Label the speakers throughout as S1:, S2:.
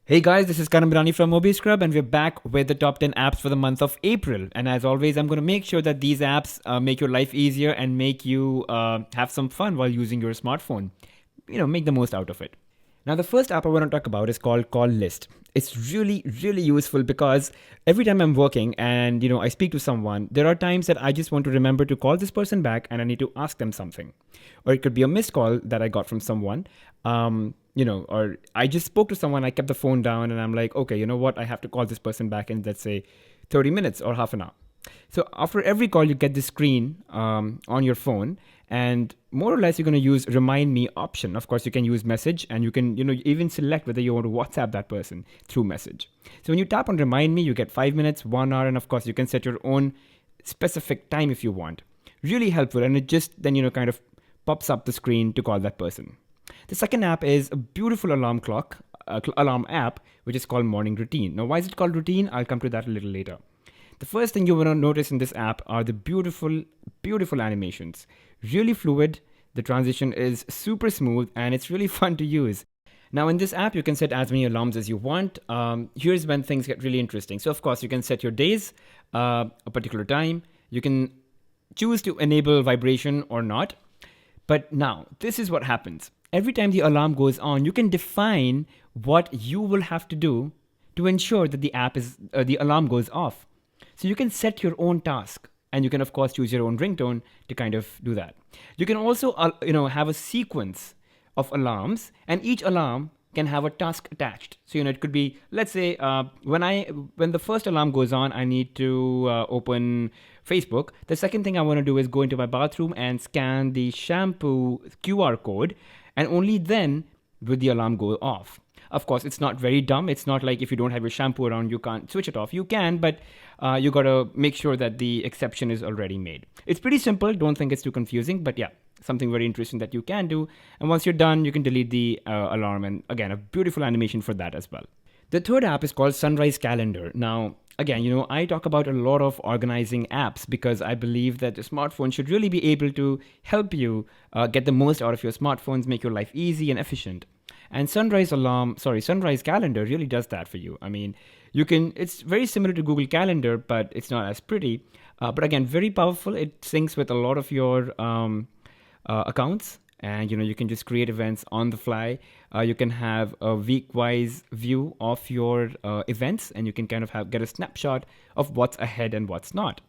S1: Hey guys, this is Karan Birani from Mobi Scrub, and we're back with the top 10 apps for the month of April. And as always, I'm going to make sure that these apps make your life easier and make you have some fun while using your smartphone. Make the most out of it. Now, the first app I want to talk about is called Callist. It's really, really useful because every time I'm working and I speak to someone, there are times that I just want to remember to call this person back and I need to ask them something, or it could be a missed call that I got from someone. Or I just spoke to someone, I kept the phone down, and I'm like, okay, you know what? I have to call this person back in, let's say, 30 minutes or half an hour. So after every call, you get this screen on your phone, and more or less, you're going to use Remind Me option. Of course, you can use Message, and you can even select whether you want to WhatsApp that person through Message. So when you tap on Remind Me, you get 5 minutes, 1 hour, and of course, you can set your own specific time if you want. Really helpful, and it just then kind of pops up the screen to call that person. The second app is a beautiful alarm clock, alarm app, which is called Morning Routine. Now, why is it called Routine? I'll come to that a little later. The first thing you want to notice in this app are the beautiful, beautiful animations. Really fluid, the transition is super smooth, and it's really fun to use. Now, in this app, you can set as many alarms as you want. Here's when things get really interesting. So, of course, you can set your days, a particular time. You can choose to enable vibration or not. But now, this is what happens. Every time the alarm goes on, you can define what you will have to do to ensure that the alarm goes off. So you can set your own task, and you can of course choose your own ringtone to kind of do that. You can also have a sequence of alarms, and each alarm can have a task attached. So it could be, let's say, when the first alarm goes on, I need to open Facebook. The second thing I want to do is go into my bathroom and scan the shampoo QR code, and only then will the alarm go off. Of course, it's not very dumb. It's not like if you don't have your shampoo around, you can't switch it off. You can, but you gotta make sure that the exception is already made. It's pretty simple. Don't think it's too confusing, but yeah, something very interesting that you can do. And once you're done, you can delete the alarm. And again, a beautiful animation for that as well. The third app is called Sunrise Calendar. Now, again, I talk about a lot of organizing apps because I believe that the smartphone should really be able to help you get the most out of your smartphones, make your life easy and efficient. And Sunrise Calendar really does that for you. I mean, it's very similar to Google Calendar, but it's not as pretty. But again, very powerful. It syncs with a lot of your accounts, and you can just create events on the fly. You can have a week-wise view of your events, and you can kind of get a snapshot of what's ahead and what's not.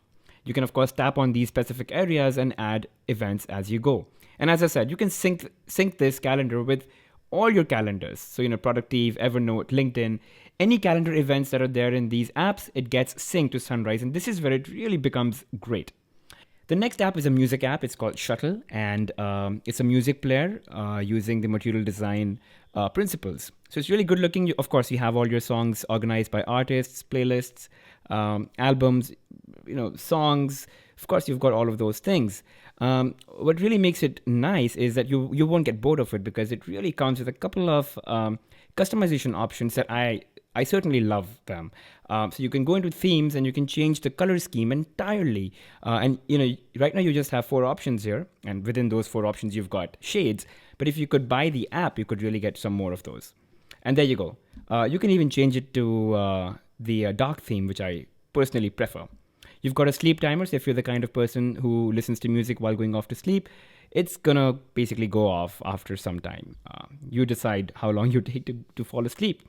S1: You can of course tap on these specific areas and add events as you go. And as I said, you can sync this calendar with all your calendars. So Productive, Evernote, LinkedIn, any calendar events that are there in these apps, it gets synced to Sunrise, and this is where it really becomes great. The next app is a music app. It's called Shuttle, and it's a music player using the material design principles. So it's really good looking. Of course, you have all your songs organized by artists, playlists, albums, songs. Of course, you've got all of those things. What really makes it nice is that you won't get bored of it because it really comes with a couple of customization options that I certainly love them. So you can go into themes and you can change the color scheme entirely. And right now you just have 4 options here, and within those 4 options you've got shades. But if you could buy the app, you could really get some more of those. And there you go. You can even change it to the dark theme, which I personally prefer. You've got a sleep timer, so if you're the kind of person who listens to music while going off to sleep, it's gonna basically go off after some time. You decide how long you take to fall asleep.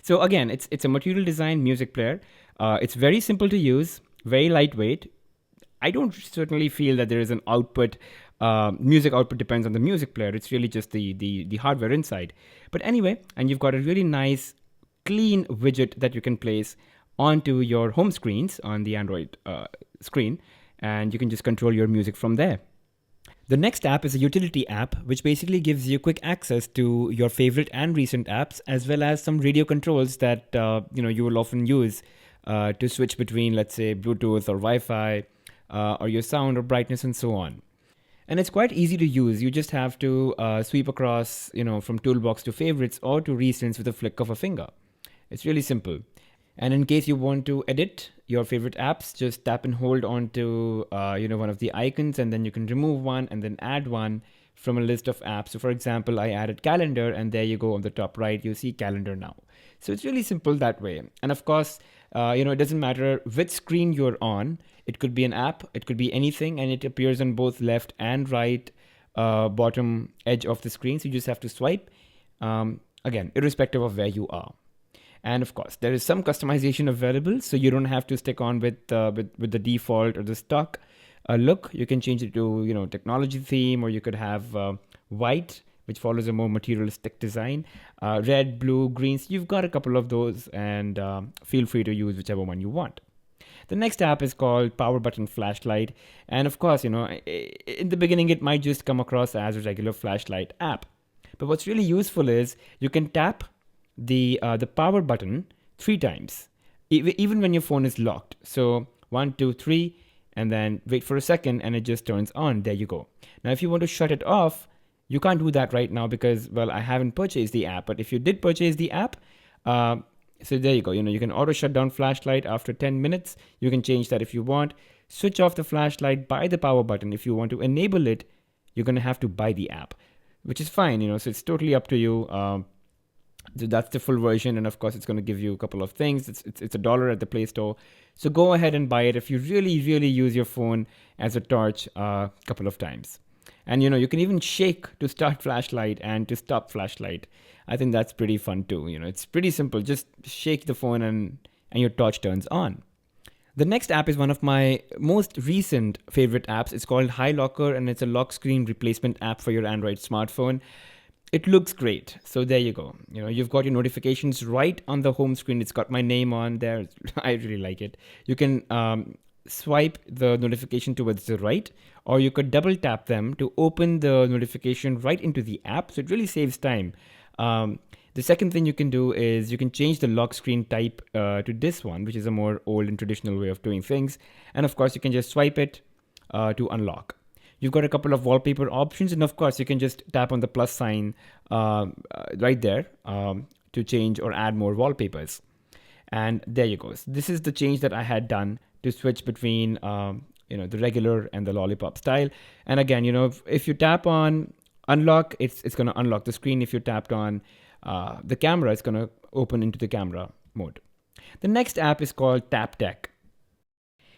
S1: So again, it's a material design music player. It's very simple to use, very lightweight. I don't certainly feel that there is an output. Music output depends on the music player. It's really just the hardware inside. But anyway, and you've got a really nice, clean widget that you can place onto your home screens on the Android screen, and you can just control your music from there. The next app is a utility app, which basically gives you quick access to your favorite and recent apps, as well as some radio controls that you will often use to switch between, let's say, Bluetooth or Wi-Fi, or your sound or brightness and so on. And it's quite easy to use. You just have to sweep across, from toolbox to favorites or to recents with a flick of a finger. It's really simple. And in case you want to edit your favorite apps, just tap and hold onto one of the icons, and then you can remove one and then add one from a list of apps. So for example, I added calendar, and there you go on the top right, you see calendar now. So it's really simple that way. And of course, it doesn't matter which screen you're on. It could be an app, it could be anything, and it appears on both left and right bottom edge of the screen. So you just have to swipe, again, irrespective of where you are. And of course, there is some customization available, so you don't have to stick on with the default or the stock look. You can change it to technology theme, or you could have white, which follows a more materialistic design, red, blue, greens. You've got a couple of those, and feel free to use whichever one you want. The next app is called Power Button Flashlight, and of course, in the beginning it might just come across as a regular flashlight app, but what's really useful is you can tap the power button 3 times, even when your phone is locked. So 1, 2, 3, and then wait for a second, and it just turns on. There you go. Now, if you want to shut it off, you can't do that right now because, well, I haven't purchased the app. But if you did purchase the app, so there you go. You can auto shut down flashlight after 10 minutes. You can change that if you want. Switch off the flashlight by the power button. If you want to enable it, you're going to have to buy the app, which is fine. So it's totally up to you. So that's the full version, and of course it's going to give you a couple of things. It's $1 at the Play Store, so go ahead and buy it if you really use your phone as a torch a couple of times. And you can even shake to start flashlight and to stop flashlight. I think that's pretty fun too. It's pretty simple. Just shake the phone and your torch turns on. The next app is one of my most recent favorite apps. It's called High Locker, and it's a lock screen replacement app for your Android smartphone. It looks great. So there you go. You've got your notifications right on the home screen. It's got my name on there. I really like it. You can swipe the notification towards the right, or you could double tap them to open the notification right into the app. So it really saves time. The second thing you can do is you can change the lock screen type to this one, which is a more old and traditional way of doing things. And of course, you can just swipe it to unlock. You've got a couple of wallpaper options, and of course, you can just tap on the plus sign right there to change or add more wallpapers. And there you go. So this is the change that I had done to switch between the regular and the lollipop style. And again, if you tap on unlock, it's going to unlock the screen. If you tapped on the camera, it's going to open into the camera mode. The next app is called Tapdeck.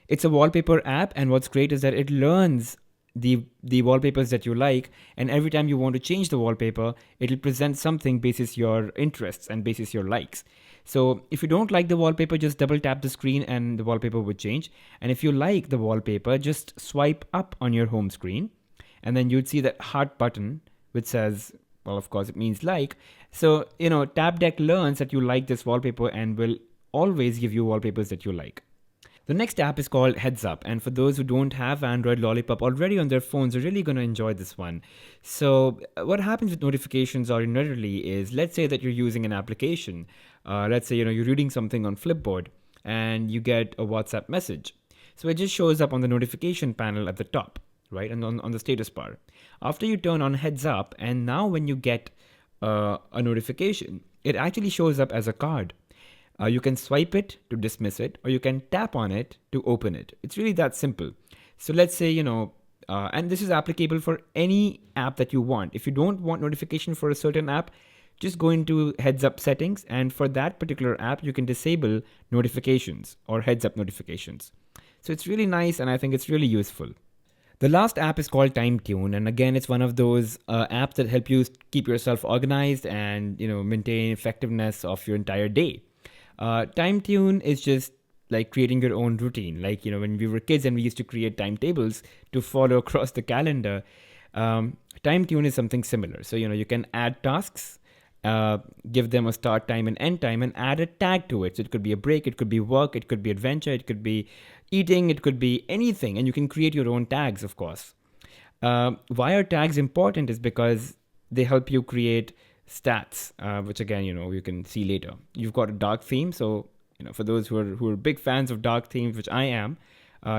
S1: It's a wallpaper app, and what's great is that it learns the wallpapers that you like, and every time you want to change the wallpaper, it'll present something basis your interests and basis your likes. So if you don't like the wallpaper, just double tap the screen and the wallpaper would change. And if you like the wallpaper, just swipe up on your home screen, and then you'd see that heart button which says, well, of course it means like. So Tapdeck learns that you like this wallpaper and will always give you wallpapers that you like. The next app is called Headsup, and for those who don't have Android Lollipop already on their phones, are really going to enjoy this one. So what happens with notifications ordinarily is, let's say that you're using an application. Let's say you're reading something on Flipboard and you get a WhatsApp message. So it just shows up on the notification panel at the top, right, and on the status bar. After you turn on Headsup, and now when you get a notification, it actually shows up as a card. You can swipe it to dismiss it, or you can tap on it to open it. It's really that simple. So let's say, and this is applicable for any app that you want. If you don't want notification for a certain app, just go into Headsup settings, and for that particular app, you can disable notifications or Headsup notifications. So it's really nice, and I think it's really useful. The last app is called Timetune, and again, it's one of those apps that help you keep yourself organized and maintain effectiveness of your entire day. Timetune is just like creating your own routine. Like, when we were kids and we used to create timetables to follow across the calendar, Timetune is something similar. So, you can add tasks, give them a start time and end time, and add a tag to it. So it could be a break, it could be work, it could be adventure, it could be eating, it could be anything. And you can create your own tags, of course. Why are tags important is because they help you create stats, which again, you can see later. You've got a dark theme, so for those who are big fans of dark themes, which I am,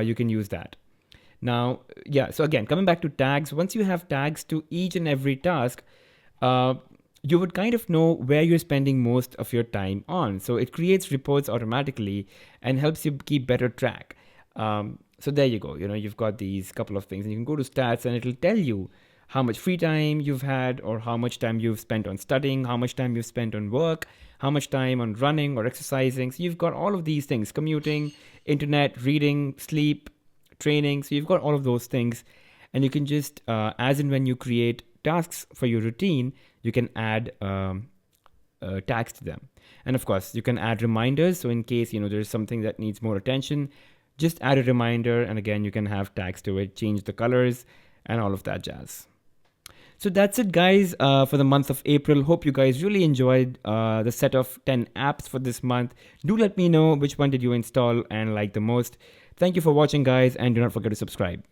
S1: you can use that. Now, so again, coming back to tags, once you have tags to each and every task, you would kind of know where you're spending most of your time on. So it creates reports automatically and helps you keep better track. So there you go. You've got these couple of things, and you can go to stats, and it'll tell you how much free time you've had, or how much time you've spent on studying, how much time you've spent on work, how much time on running or exercising. So you've got all of these things: commuting, internet, reading, sleep, training. So you've got all of those things, and you can just, as and when you create tasks for your routine, you can add tags to them. And of course, you can add reminders. So in case, there's something that needs more attention, just add a reminder. And again, you can have tags to it, change the colors and all of that jazz. So that's it, guys, for the month of April. Hope you guys really enjoyed the set of 10 apps for this month. Do let me know which one did you install and like the most. Thank you for watching, guys, and do not forget to subscribe.